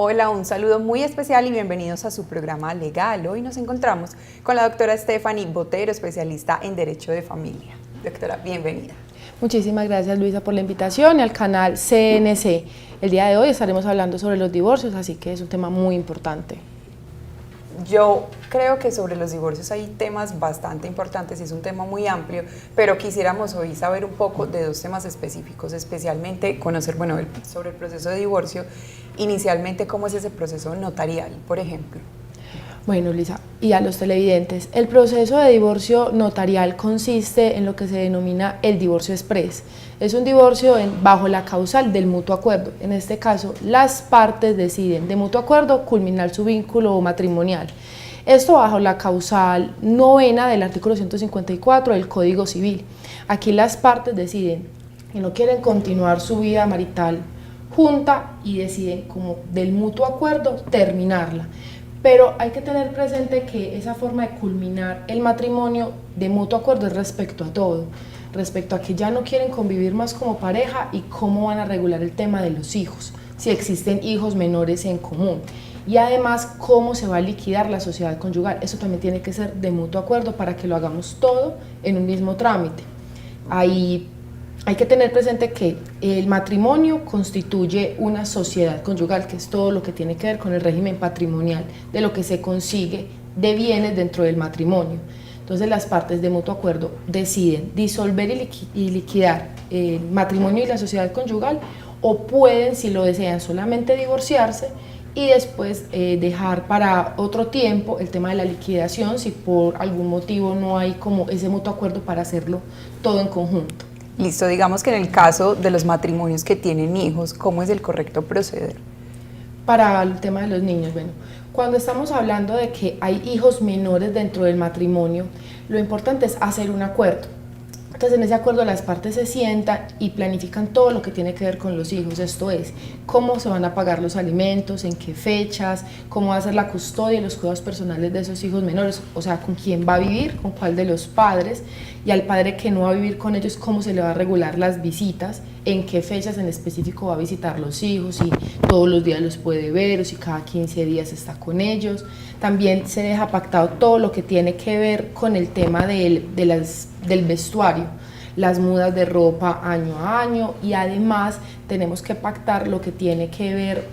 Hola, un saludo muy especial y bienvenidos a su programa Legal. Hoy nos encontramos con la doctora Stephanie Botero, especialista en Derecho de Familia. Doctora, bienvenida. Muchísimas gracias, Luisa, por la invitación y al canal CNC. El día de hoy estaremos hablando sobre los divorcios, así que es un tema muy importante. Yo creo que sobre los divorcios hay temas bastante importantes y es un tema muy amplio, pero quisiéramos hoy saber un poco de dos temas específicos, especialmente conocer, sobre el proceso de divorcio, inicialmente cómo es ese proceso notarial, por ejemplo. Bueno, Luisa, y a los televidentes, el proceso de divorcio notarial consiste en lo que se denomina el divorcio exprés. Es un divorcio bajo la causal del mutuo acuerdo. En este caso, las partes deciden de mutuo acuerdo culminar su vínculo matrimonial. Esto bajo la causal novena del artículo 154 del Código Civil. Aquí las partes deciden que no quieren continuar su vida marital junta y deciden, como del mutuo acuerdo, terminarla. Pero hay que tener presente que esa forma de culminar el matrimonio de mutuo acuerdo es respecto a todo, respecto a que ya no quieren convivir más como pareja y cómo van a regular el tema de los hijos, si existen hijos menores en común, y además cómo se va a liquidar la sociedad conyugal. Eso también tiene que ser de mutuo acuerdo para que lo hagamos todo en un mismo trámite. Hay que tener presente que el matrimonio constituye una sociedad conyugal, que es todo lo que tiene que ver con el régimen patrimonial, de lo que se consigue de bienes dentro del matrimonio. Entonces las partes de mutuo acuerdo deciden disolver y liquidar el matrimonio y la sociedad conyugal, o pueden, si lo desean, solamente divorciarse y después dejar para otro tiempo el tema de la liquidación, si por algún motivo no hay como ese mutuo acuerdo para hacerlo todo en conjunto. Listo, digamos que en el caso de los matrimonios que tienen hijos, ¿cómo es el correcto proceder? Para el tema de los niños, bueno, cuando estamos hablando de que hay hijos menores dentro del matrimonio, lo importante es hacer un acuerdo. Entonces, en ese acuerdo las partes se sientan y planifican todo lo que tiene que ver con los hijos, esto es, cómo se van a pagar los alimentos, en qué fechas, cómo va a ser la custodia y los cuidados personales de esos hijos menores, o sea, con quién va a vivir, con cuál de los padres, y al padre que no va a vivir con ellos, cómo se le va a regular las visitas, en qué fechas en específico va a visitar los hijos, si todos los días los puede ver o si cada 15 días está con ellos. También se deja pactado todo lo que tiene que ver con el tema del vestuario, las mudas de ropa año a año, y además tenemos que pactar lo que tiene que ver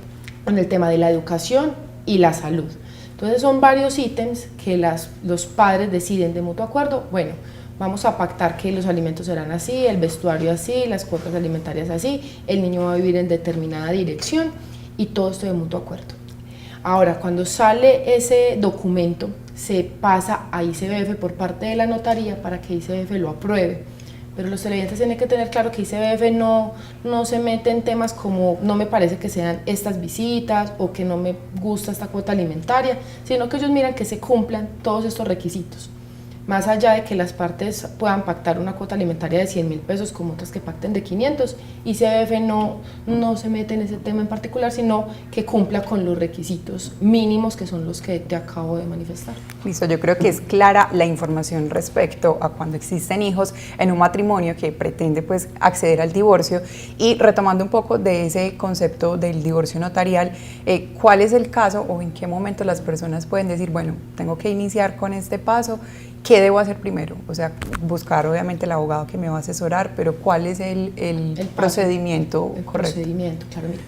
con el tema de la educación y la salud. Entonces son varios ítems que los padres deciden de mutuo acuerdo. Bueno, vamos a pactar que los alimentos serán así, el vestuario así, las cuotas alimentarias así, el niño va a vivir en determinada dirección, y todo esto de mutuo acuerdo. Ahora, cuando sale ese documento, se pasa a ICBF por parte de la notaría para que ICBF lo apruebe. Pero los televidentes tienen que tener claro que ICBF no se mete en temas como no me parece que sean estas visitas o que no me gusta esta cuota alimentaria, sino que ellos miran que se cumplan todos estos requisitos. Más allá de que las partes puedan pactar una cuota alimentaria de 100.000 pesos como otras que pacten de 500, ICBF no se mete en ese tema en particular, sino que cumpla con los requisitos mínimos, que son los que te acabo de manifestar. Listo, yo creo que es clara la información respecto a cuando existen hijos en un matrimonio que pretende pues acceder al divorcio. Y retomando un poco de ese concepto del divorcio notarial, ¿cuál es el caso o en qué momento las personas pueden decir, bueno, tengo que iniciar con este paso? ¿Qué debo hacer primero? O sea, buscar obviamente el abogado que me va a asesorar, pero ¿cuál es el procedimiento correcto? El procedimiento, claro, mira.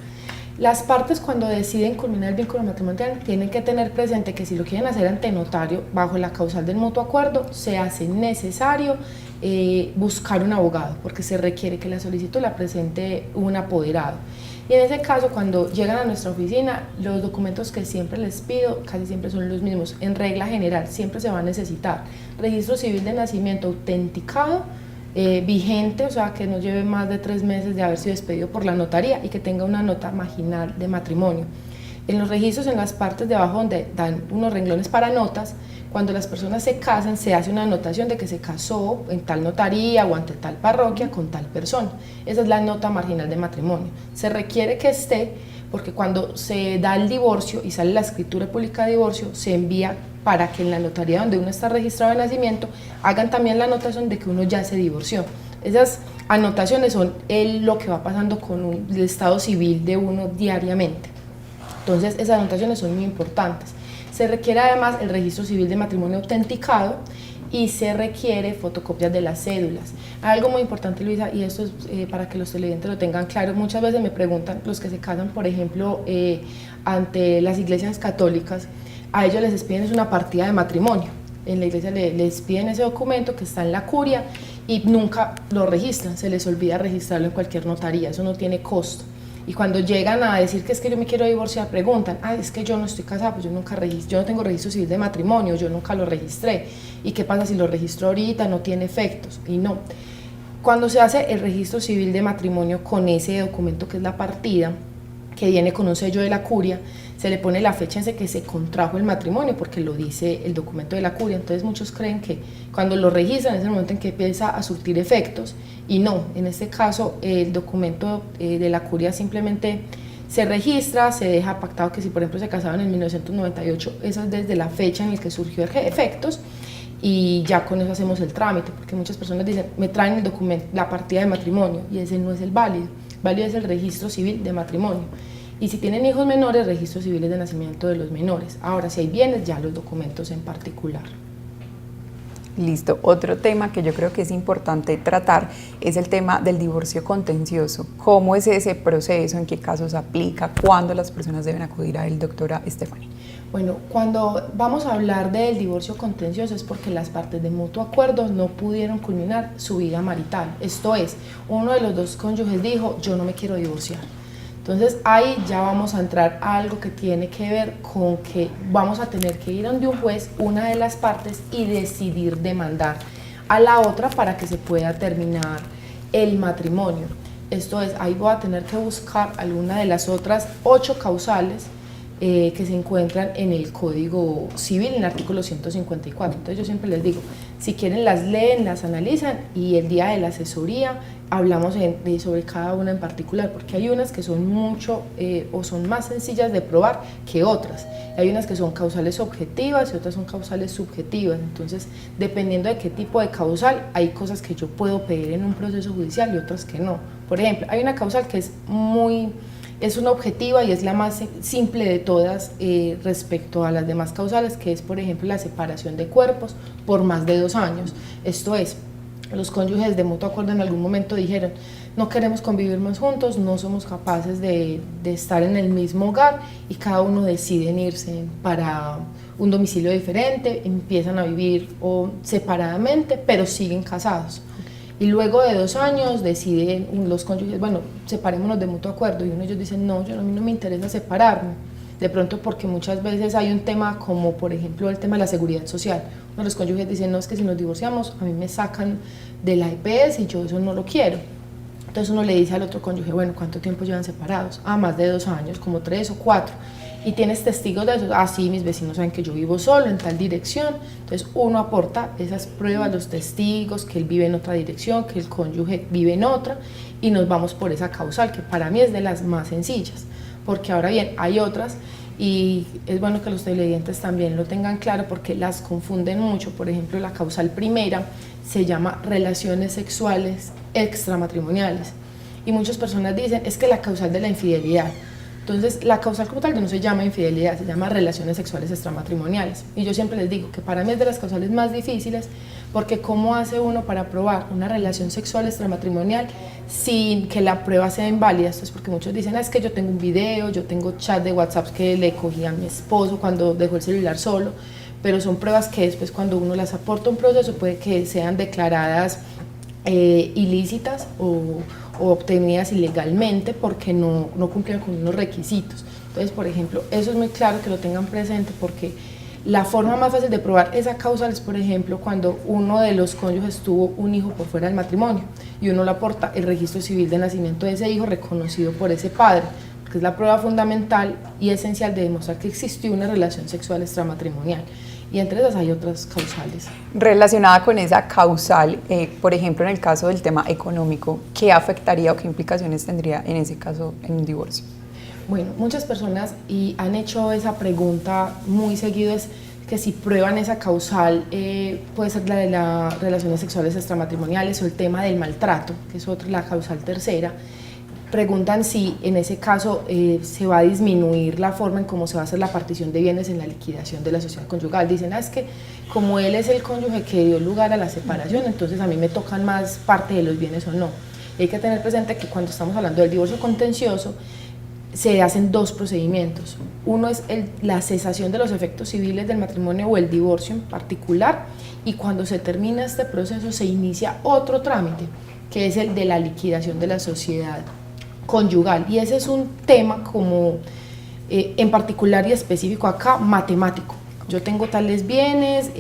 Las partes, cuando deciden culminar el vínculo matrimonial, tienen que tener presente que si lo quieren hacer ante notario bajo la causal del mutuo acuerdo, se hace necesario buscar un abogado, porque se requiere que la solicitud la presente un apoderado. Y en ese caso, cuando llegan a nuestra oficina, los documentos que siempre les pido casi siempre son los mismos. En regla general, siempre se va a necesitar registro civil de nacimiento autenticado, vigente, o sea, que no lleve más de 3 meses de haber sido expedido por la notaría y que tenga una nota marginal de matrimonio. En los registros, en las partes de abajo donde dan unos renglones para notas, cuando las personas se casan, se hace una anotación de que se casó en tal notaría o ante tal parroquia con tal persona. Esa es la nota marginal de matrimonio. Se requiere que esté, porque cuando se da el divorcio y sale la escritura pública de divorcio, se envía para que en la notaría donde uno está registrado de nacimiento hagan también la anotación de que uno ya se divorció. Esas anotaciones son lo que va pasando con el estado civil de uno diariamente. Entonces esas anotaciones son muy importantes. Se requiere además el registro civil de matrimonio autenticado y se requiere fotocopias de las cédulas. Algo muy importante, Luisa, y esto es para que los televidentes lo tengan claro, muchas veces me preguntan los que se casan, por ejemplo, ante las iglesias católicas, a ellos les piden una partida de matrimonio. En la iglesia les piden ese documento que está en la curia y nunca lo registran, se les olvida registrarlo en cualquier notaría, eso no tiene costo. Y cuando llegan a decir que es que yo me quiero divorciar, preguntan, es que yo no estoy casada, pues yo no tengo registro civil de matrimonio, yo nunca lo registré. ¿Y qué pasa si lo registro ahorita? No tiene efectos. Y no. Cuando se hace el registro civil de matrimonio con ese documento que es la partida, que viene con un sello de la curia, se le pone la fecha en que se contrajo el matrimonio, porque lo dice el documento de la curia. Entonces muchos creen que cuando lo registran es el momento en que empieza a surtir efectos, y no, en este caso el documento de la curia simplemente se registra, se deja pactado que si por ejemplo se casaron en 1998, eso es desde la fecha en la que surgió efectos, y ya con eso hacemos el trámite, porque muchas personas dicen, me traen el documento, la partida de matrimonio, y ese no es el válido es el registro civil de matrimonio. Y si tienen hijos menores, registros civiles de nacimiento de los menores. Ahora, si hay bienes, ya los documentos en particular. Listo. Otro tema que yo creo que es importante tratar es el tema del divorcio contencioso. ¿Cómo es ese proceso? ¿En qué casos aplica? ¿Cuándo las personas deben acudir a él, doctora Stephanie? Bueno, cuando vamos a hablar del divorcio contencioso es porque las partes de mutuo acuerdo no pudieron culminar su vida marital. Esto es, uno de los dos cónyuges dijo, yo no me quiero divorciar. Entonces ahí ya vamos a entrar a algo que tiene que ver con que vamos a tener que ir ante un juez, una de las partes, y decidir demandar a la otra para que se pueda terminar el matrimonio. Esto es, ahí voy a tener que buscar alguna de las otras 8 causales que se encuentran en el Código Civil, en el artículo 154. Entonces yo siempre les digo, si quieren las leen, las analizan, y el día de la asesoría hablamos sobre cada una en particular, porque hay unas que son mucho o son más sencillas de probar que otras. Hay unas que son causales objetivas y otras son causales subjetivas. Entonces, dependiendo de qué tipo de causal, hay cosas que yo puedo pedir en un proceso judicial y otras que no. Por ejemplo, hay una causal que es una objetiva y es la más simple de todas respecto a las demás causales, que es, por ejemplo, la separación de cuerpos por más de 2 años. Esto es, los cónyuges de mutuo acuerdo en algún momento dijeron, no queremos convivir más juntos, no somos capaces de estar en el mismo hogar, y cada uno deciden irse para un domicilio diferente, empiezan a vivir separadamente, pero siguen casados. Y luego de 2 años deciden los cónyuges, bueno, separémonos de mutuo acuerdo, y uno de ellos dicen, no, a mí no me interesa separarme. De pronto porque muchas veces hay un tema como, por ejemplo, el tema de la seguridad social. Uno de los cónyuges dicen, no, es que si nos divorciamos, a mí me sacan de la EPS y yo eso no lo quiero. Entonces uno le dice al otro cónyuge, bueno, ¿cuánto tiempo llevan separados? Más de 2 años, como 3 o 4. ¿Y tienes testigos de eso? Sí, mis vecinos saben que yo vivo solo en tal dirección. Entonces uno aporta esas pruebas, los testigos, que él vive en otra dirección, que el cónyuge vive en otra, y nos vamos por esa causal, que para mí es de las más sencillas. Porque ahora bien, hay otras, y es bueno que los televidentes también lo tengan claro, porque las confunden mucho. Por ejemplo, la causal primera se llama relaciones sexuales extramatrimoniales, y muchas personas dicen, es que la causal de la infidelidad. Entonces, la causal como tal no se llama infidelidad, se llama relaciones sexuales extramatrimoniales. Y yo siempre les digo que para mí es de las causales más difíciles, porque ¿cómo hace uno para probar una relación sexual extramatrimonial sin que la prueba sea inválida? Esto es porque muchos dicen, es que yo tengo un video, yo tengo chat de WhatsApp que le cogí a mi esposo cuando dejó el celular solo, pero son pruebas que después, cuando uno las aporta a un proceso, puede que sean declaradas ilícitas o obtenidas ilegalmente porque no cumplieron con unos requisitos. Entonces, por ejemplo, eso es muy claro que lo tengan presente, porque la forma más fácil de probar esa causal es, por ejemplo, cuando uno de los cónyuges tuvo un hijo por fuera del matrimonio y uno le aporta el registro civil de nacimiento de ese hijo reconocido por ese padre, que es la prueba fundamental y esencial de demostrar que existió una relación sexual extramatrimonial. Y entre esas hay otras causales. Relacionada con esa causal, por ejemplo, en el caso del tema económico, ¿qué afectaría o qué implicaciones tendría en ese caso en un divorcio? Bueno, muchas personas han hecho esa pregunta muy seguido, es que si prueban esa causal, puede ser la de las relaciones sexuales extramatrimoniales o el tema del maltrato, que es otra, la causal tercera. preguntan si en ese caso se va a disminuir la forma en cómo se va a hacer la partición de bienes en la liquidación de la sociedad conyugal. Dicen, es que como él es el cónyuge que dio lugar a la separación, entonces a mí me tocan más parte de los bienes o no. Y hay que tener presente que cuando estamos hablando del divorcio contencioso, se hacen dos procedimientos. Uno es la cesación de los efectos civiles del matrimonio o el divorcio en particular, y cuando se termina este proceso se inicia otro trámite, que es el de la liquidación de la sociedad conyugal, y ese es un tema como en particular y específico acá, matemático. Yo tengo tales bienes,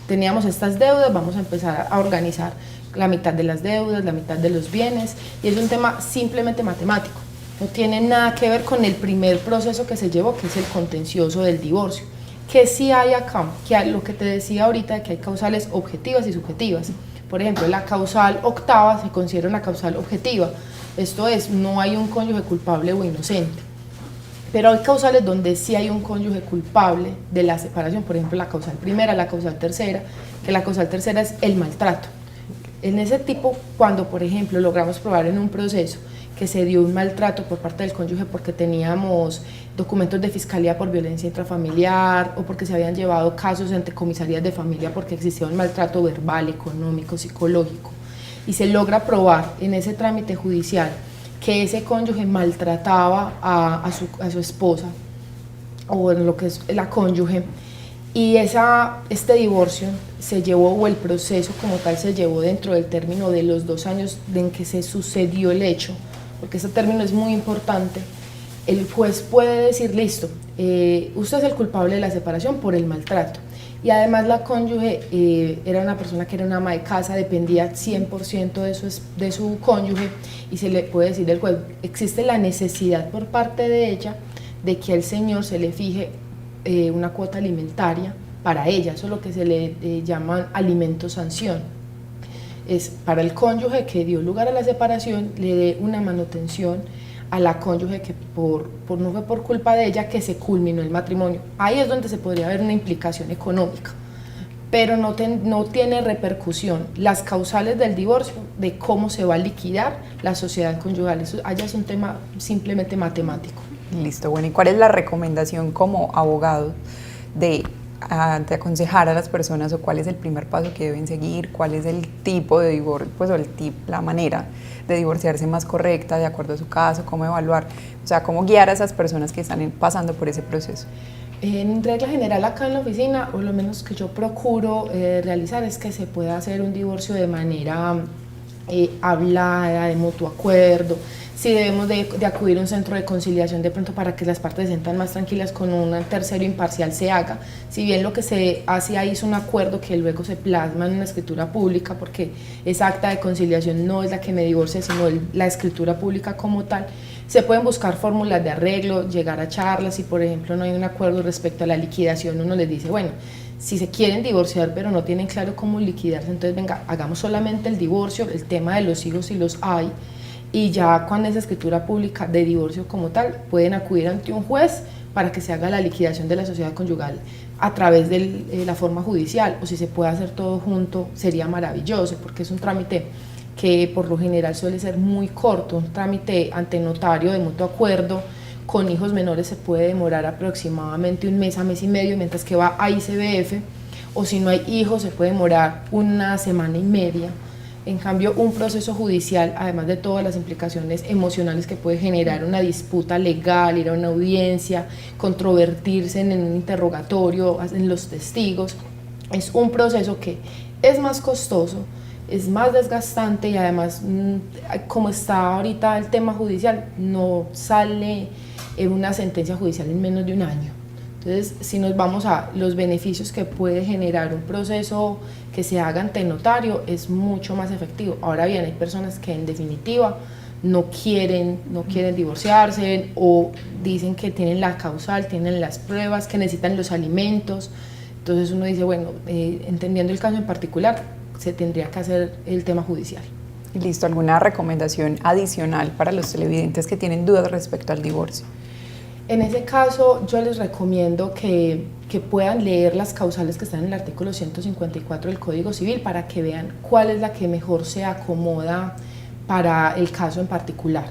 teníamos estas deudas, vamos a empezar a organizar la mitad de las deudas, la mitad de los bienes, y es un tema simplemente matemático. No tiene nada que ver con el primer proceso que se llevó, que es el contencioso del divorcio. Que sí hay acá, que hay, lo que te decía ahorita, que hay causales objetivas y subjetivas. Por ejemplo, la causal octava se considera una causal objetiva. Esto es, no hay un cónyuge culpable o inocente. Pero hay causales donde sí hay un cónyuge culpable de la separación. Por ejemplo, la causal primera, la causal tercera, que la causal tercera es el maltrato. En ese tipo, cuando por ejemplo logramos probar en un proceso que se dio un maltrato por parte del cónyuge porque teníamos documentos de fiscalía por violencia intrafamiliar o porque se habían llevado casos entre comisarías de familia porque existía un maltrato verbal, económico, psicológico, y se logra probar en ese trámite judicial que ese cónyuge maltrataba a su esposa o en lo que es la cónyuge, y este divorcio se llevó, o el proceso como tal se llevó dentro del término de los 2 años en que se sucedió el hecho, porque ese término es muy importante. El juez puede decir, listo, usted es el culpable de la separación por el maltrato, y además la cónyuge era una persona que era una ama de casa, dependía 100% de su cónyuge, y se le puede decir al juez, existe la necesidad por parte de ella de que al señor se le fije una cuota alimentaria para ella. Eso es lo que se le llama alimento sanción. Es para el cónyuge que dio lugar a la separación, le dé una manutención a la cónyuge que no fue por culpa de ella que se culminó el matrimonio. Ahí es donde se podría ver una implicación económica, pero no tiene repercusión las causales del divorcio de cómo se va a liquidar la sociedad conyugal. Eso allá es un tema simplemente matemático. Listo, bueno, ¿y cuál es la recomendación como abogado de aconsejar a las personas, o cuál es el primer paso que deben seguir? ¿Cuál es el tipo de divorcio, pues, o la manera de divorciarse más correcta de acuerdo a su caso? ¿Cómo evaluar? O sea, ¿cómo guiar a esas personas que están pasando por ese proceso? En regla general acá en la oficina, o lo menos que yo procuro realizar, es que se pueda hacer un divorcio de manera hablada, de mutuo acuerdo. Si debemos de acudir a un centro de conciliación de pronto para que las partes se sientan más tranquilas, con un tercero imparcial se haga. Si bien lo que se hace ahí es un acuerdo que luego se plasma en una escritura pública, porque esa acta de conciliación no es la que me divorcia, sino la escritura pública como tal, se pueden buscar fórmulas de arreglo, llegar a charlas. Si por ejemplo no hay un acuerdo respecto a la liquidación, uno les dice, bueno, si se quieren divorciar pero no tienen claro cómo liquidarse, entonces venga, hagamos solamente el divorcio, el tema de los hijos si los hay, y ya con esa escritura pública de divorcio como tal, pueden acudir ante un juez para que se haga la liquidación de la sociedad conyugal a través de la forma judicial, o si se puede hacer todo junto, sería maravilloso, porque es un trámite que por lo general suele ser muy corto. Un trámite ante notario de mutuo acuerdo con hijos menores se puede demorar aproximadamente 1 mes a mes y medio, mientras que va a ICBF, o si no hay hijos se puede demorar 1 semana y media. En cambio, un proceso judicial, además de todas las implicaciones emocionales que puede generar una disputa legal, ir a una audiencia, controvertirse en un interrogatorio, en los testigos, es un proceso que es más costoso, es más desgastante, y además, como está ahorita el tema judicial, no sale una sentencia judicial en menos de 1 año. Entonces, si nos vamos a los beneficios que puede generar un proceso que se haga ante notario, es mucho más efectivo. Ahora bien, hay personas que en definitiva no quieren divorciarse, o dicen que tienen la causal, tienen las pruebas, que necesitan los alimentos. Entonces uno dice, bueno, entendiendo el caso en particular, se tendría que hacer el tema judicial. Listo, ¿alguna recomendación adicional para los televidentes que tienen dudas respecto al divorcio? En ese caso, yo les recomiendo que puedan leer las causales que están en el artículo 154 del Código Civil para que vean cuál es la que mejor se acomoda para el caso en particular.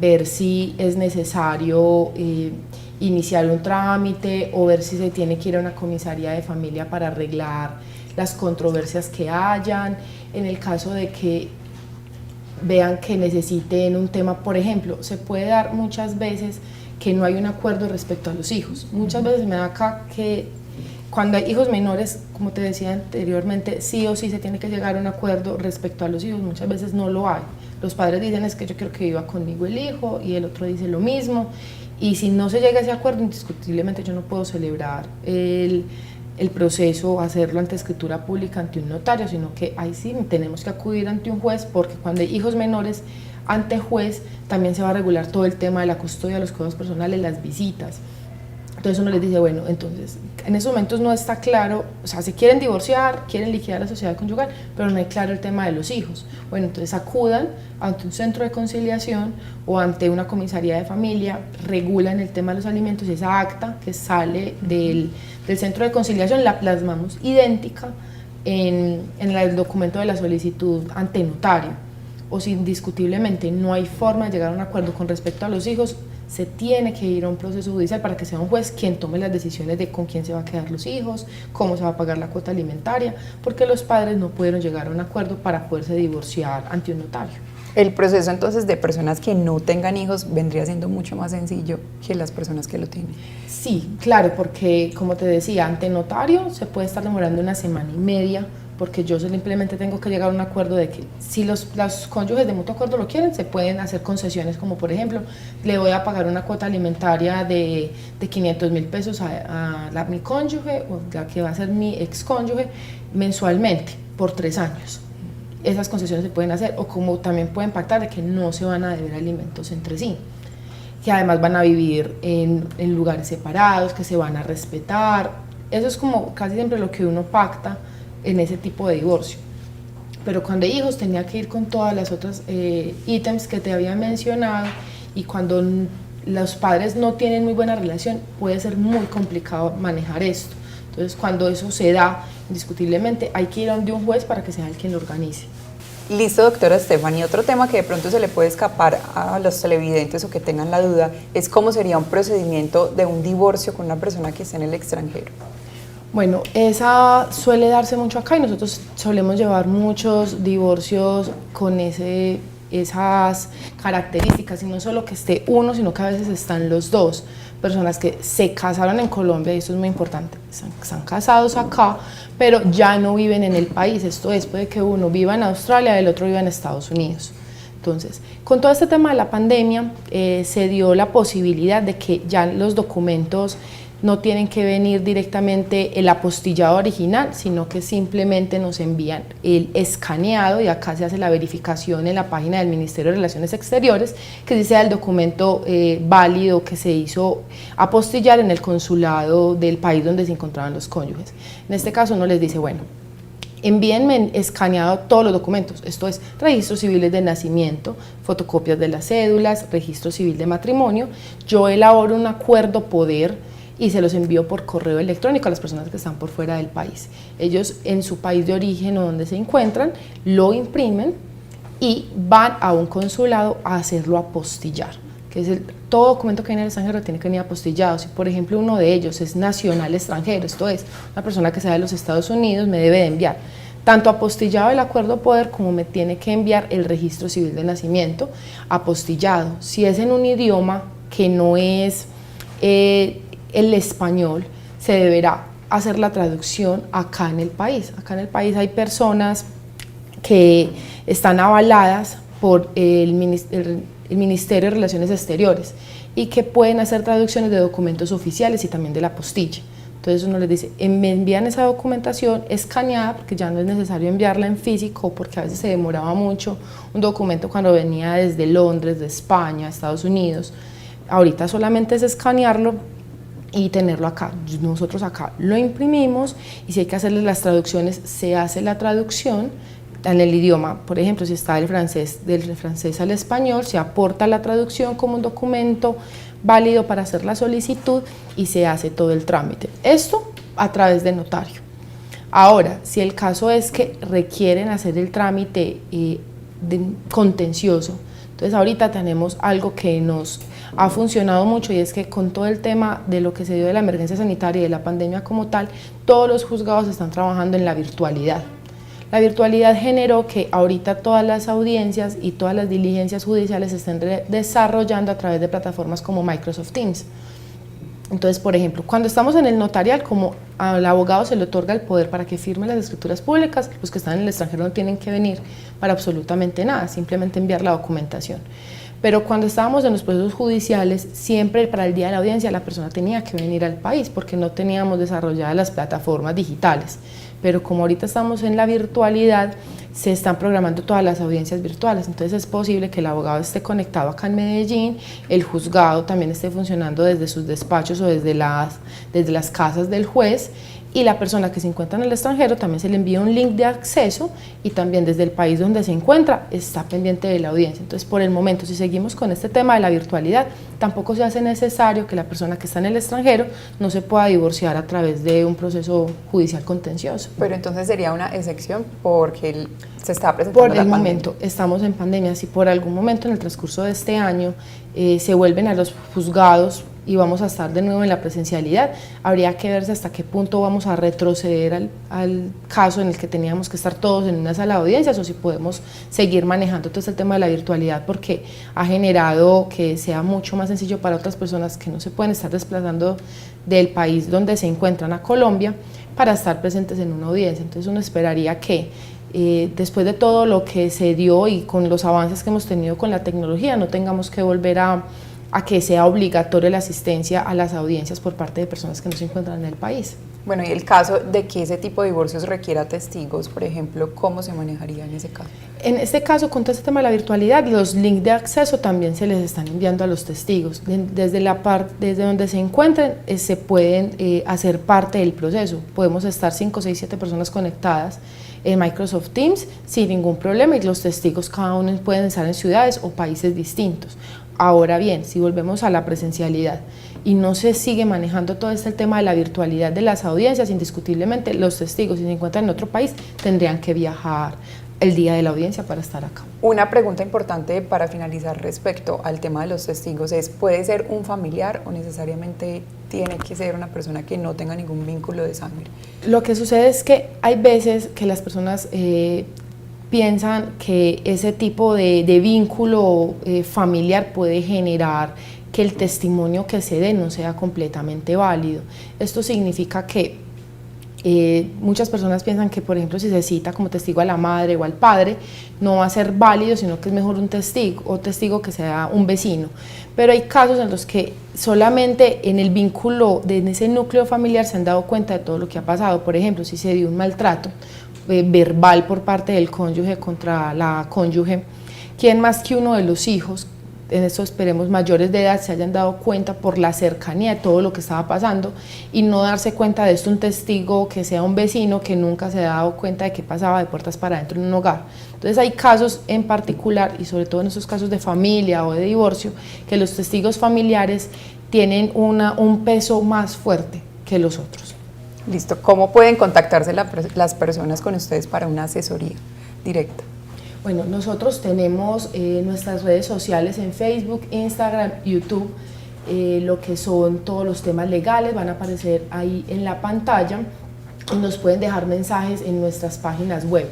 ver si es necesario iniciar un trámite o ver si se tiene que ir a una comisaría de familia para arreglar las controversias que hayan. En el caso de que vean que necesiten un tema, por ejemplo, se puede dar muchas veces que no hay un acuerdo respecto a los hijos. Muchas veces me da acá que cuando hay hijos menores, como te decía anteriormente, sí o sí se tiene que llegar a un acuerdo respecto a los hijos, muchas veces no lo hay. Los padres dicen es que yo quiero que viva conmigo el hijo y el otro dice lo mismo, y si no se llega a ese acuerdo, indiscutiblemente yo no puedo celebrar el proceso, hacerlo ante escritura pública ante un notario, sino que ahí sí tenemos que acudir ante un juez, porque cuando hay hijos menores ante juez también se va a regular todo el tema de la custodia, los cuidados personales, las visitas. Entonces uno les dice, bueno, entonces en esos momentos no está claro, o sea, se quieren divorciar, quieren liquidar la sociedad conyugal, pero no hay claro el tema de los hijos. Bueno, entonces acudan ante un centro de conciliación o ante una comisaría de familia, regulan el tema de los alimentos, esa acta que sale del centro de conciliación la plasmamos idéntica en el documento de la solicitud ante notario. O si indiscutiblemente no hay forma de llegar a un acuerdo con respecto a los hijos, se tiene que ir a un proceso judicial para que sea un juez quien tome las decisiones de con quién se va a quedar los hijos, cómo se va a pagar la cuota alimentaria, porque los padres no pudieron llegar a un acuerdo para poderse divorciar ante un notario. El proceso entonces de personas que no tengan hijos vendría siendo mucho más sencillo que las personas que lo tienen. Sí, claro, porque como te decía, ante notario se puede estar demorando una semana y media, porque yo simplemente tengo que llegar a un acuerdo de que si los cónyuges de mutuo acuerdo lo quieren, se pueden hacer concesiones, como por ejemplo, le voy a pagar una cuota alimentaria de 500.000 pesos a mi cónyuge, o la que va a ser mi ex cónyuge, mensualmente, por 3 años. Esas concesiones se pueden hacer, o como también pueden pactar de que no se van a deber alimentos entre sí, que además van a vivir en lugares separados, que se van a respetar. Eso es como casi siempre lo que uno pacta en ese tipo de divorcio. Pero cuando hay hijos tenía que ir con todas las otras ítems que te había mencionado, y cuando los padres no tienen muy buena relación puede ser muy complicado manejar esto. Entonces cuando eso se da, indiscutiblemente hay que ir donde un juez para que sea el quien lo organice. Listo, doctora Stephanie. Otro tema que de pronto se le puede escapar a los televidentes o que tengan la duda es cómo sería un procedimiento de un divorcio con una persona que esté en el extranjero. Bueno, esa suele darse mucho acá y nosotros solemos llevar muchos divorcios con esas características, y no solo que esté uno, sino que a veces están los dos. Personas que se casaron en Colombia, y esto es muy importante, están casados acá, pero ya no viven en el país. Esto es, puede que uno viva en Australia y el otro viva en Estados Unidos. Entonces, con todo este tema de la pandemia, se dio la posibilidad de que ya los documentos no tienen que venir directamente el apostillado original, sino que simplemente nos envían el escaneado, y acá se hace la verificación en la página del Ministerio de Relaciones Exteriores, que dice el documento válido que se hizo apostillar en el consulado del país donde se encontraban los cónyuges. En este caso uno les dice, bueno, envíenme escaneado todos los documentos, esto es registros civiles de nacimiento, fotocopias de las cédulas, registro civil de matrimonio. Yo elaboro un acuerdo poder y se los envío por correo electrónico a las personas que están por fuera del país. Ellos en su país de origen o donde se encuentran lo imprimen y van a un consulado a hacerlo apostillar, que es todo documento que viene del extranjero tiene que venir apostillado. Si por ejemplo uno de ellos es nacional extranjero, esto es una persona que sea de los Estados Unidos, me debe de enviar tanto apostillado el acuerdo poder como me tiene que enviar el registro civil de nacimiento apostillado. Si es en un idioma que no es el español, se deberá hacer la traducción acá en el país. Acá en el país hay personas que están avaladas por el Ministerio de Relaciones Exteriores y que pueden hacer traducciones de documentos oficiales y también de la apostilla. Entonces uno les dice, me envían esa documentación escaneada, porque ya no es necesario enviarla en físico, porque a veces se demoraba mucho un documento cuando venía desde Londres, de España, Estados Unidos. Ahorita solamente es escanearlo y tenerlo acá. Nosotros acá lo imprimimos, y si hay que hacerle las traducciones, se hace la traducción en el idioma. Por ejemplo, si está del francés al español, se aporta la traducción como un documento válido para hacer la solicitud y se hace todo el trámite. Esto a través de notario. Ahora, si el caso es que requieren hacer el trámite contencioso, Entonces ahorita tenemos algo que nos ha funcionado mucho y es que con todo el tema de lo que se dio de la emergencia sanitaria y de la pandemia como tal, todos los juzgados están trabajando en la virtualidad. La virtualidad generó que ahorita todas las audiencias y todas las diligencias judiciales se estén desarrollando a través de plataformas como Microsoft Teams. Entonces, por ejemplo, cuando estamos en el notarial, como al abogado se le otorga el poder para que firme las escrituras públicas, los que están en el extranjero no tienen que venir para absolutamente nada, simplemente enviar la documentación. Pero cuando estábamos en los procesos judiciales, siempre para el día de la audiencia la persona tenía que venir al país porque no teníamos desarrolladas las plataformas digitales. Pero como ahorita estamos en la virtualidad, se están programando todas las audiencias virtuales, entonces es posible que el abogado esté conectado acá en Medellín, el juzgado también esté funcionando desde sus despachos o desde las casas del juez, y la persona que se encuentra en el extranjero también se le envía un link de acceso y también desde el país donde se encuentra está pendiente de la audiencia. Entonces, por el momento, si seguimos con este tema de la virtualidad, tampoco se hace necesario que la persona que está en el extranjero no se pueda divorciar a través de un proceso judicial contencioso. Pero entonces sería una excepción porque se está presentando por el momento estamos en pandemia. Si por algún momento en el transcurso de este año se vuelven a los juzgados y vamos a estar de nuevo en la presencialidad, habría que verse hasta qué punto vamos a retroceder al caso en el que teníamos que estar todos en una sala de audiencias o si podemos seguir manejando todo este tema de la virtualidad, porque ha generado que sea mucho más sencillo para otras personas que no se pueden estar desplazando del país donde se encuentran a Colombia para estar presentes en una audiencia. Entonces uno esperaría que después de todo lo que se dio y con los avances que hemos tenido con la tecnología, no tengamos que volver a que sea obligatoria la asistencia a las audiencias por parte de personas que no se encuentran en el país. Bueno, y el caso de que ese tipo de divorcios requiera testigos, por ejemplo, ¿cómo se manejaría en ese caso? En este caso, con todo este tema de la virtualidad, los links de acceso también se les están enviando a los testigos. Desde donde se encuentren, se pueden hacer parte del proceso. Podemos estar 5, 6, 7 personas conectadas en Microsoft Teams sin ningún problema y los testigos cada uno pueden estar en ciudades o países distintos. Ahora bien, si volvemos a la presencialidad y no se sigue manejando todo este tema de la virtualidad de las audiencias, indiscutiblemente los testigos, si se encuentran en otro país, tendrían que viajar el día de la audiencia para estar acá. Una pregunta importante para finalizar respecto al tema de los testigos es, ¿puede ser un familiar o necesariamente tiene que ser una persona que no tenga ningún vínculo de sangre? Lo que sucede es que hay veces que las personas piensan que ese tipo de vínculo familiar puede generar que el testimonio que se dé no sea completamente válido. Esto significa que muchas personas piensan que, por ejemplo, si se cita como testigo a la madre o al padre, no va a ser válido, sino que es mejor un testigo o testigo que sea un vecino. Pero hay casos en los que solamente en el vínculo, en ese núcleo familiar, se han dado cuenta de todo lo que ha pasado. Por ejemplo, si se dio un maltrato verbal por parte del cónyuge contra la cónyuge, ¿quién más que uno de los hijos, en eso esperemos mayores de edad, se hayan dado cuenta por la cercanía de todo lo que estaba pasando y no darse cuenta de esto un testigo que sea un vecino que nunca se ha dado cuenta de qué pasaba de puertas para adentro en un hogar? Entonces hay casos en particular, y sobre todo en esos casos de familia o de divorcio, que los testigos familiares tienen un peso más fuerte que los otros. Listo. ¿Cómo pueden contactarse las personas con ustedes para una asesoría directa? Bueno, nosotros tenemos nuestras redes sociales en Facebook, Instagram, YouTube, lo que son todos los temas legales, van a aparecer ahí en la pantalla y nos pueden dejar mensajes en nuestras páginas web.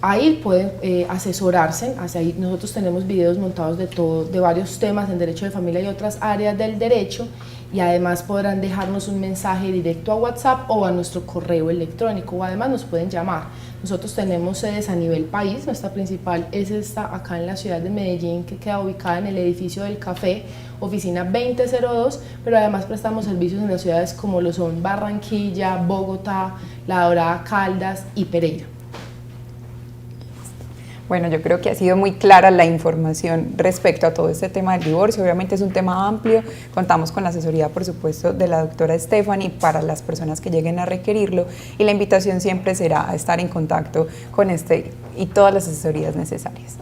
Ahí pueden asesorarse, hacia ahí nosotros tenemos videos montados de varios temas en derecho de familia y otras áreas del derecho, y además podrán dejarnos un mensaje directo a WhatsApp o a nuestro correo electrónico, o además nos pueden llamar. Nosotros tenemos sedes a nivel país, nuestra principal es esta acá en la ciudad de Medellín, que queda ubicada en el edificio del Café, oficina 2002, pero además prestamos servicios en las ciudades como lo son Barranquilla, Bogotá, La Dorada, Caldas y Pereira. Bueno, yo creo que ha sido muy clara la información respecto a todo este tema del divorcio. Obviamente es un tema amplio, contamos con la asesoría, por supuesto, de la doctora Stephanie para las personas que lleguen a requerirlo, y la invitación siempre será a estar en contacto con y todas las asesorías necesarias.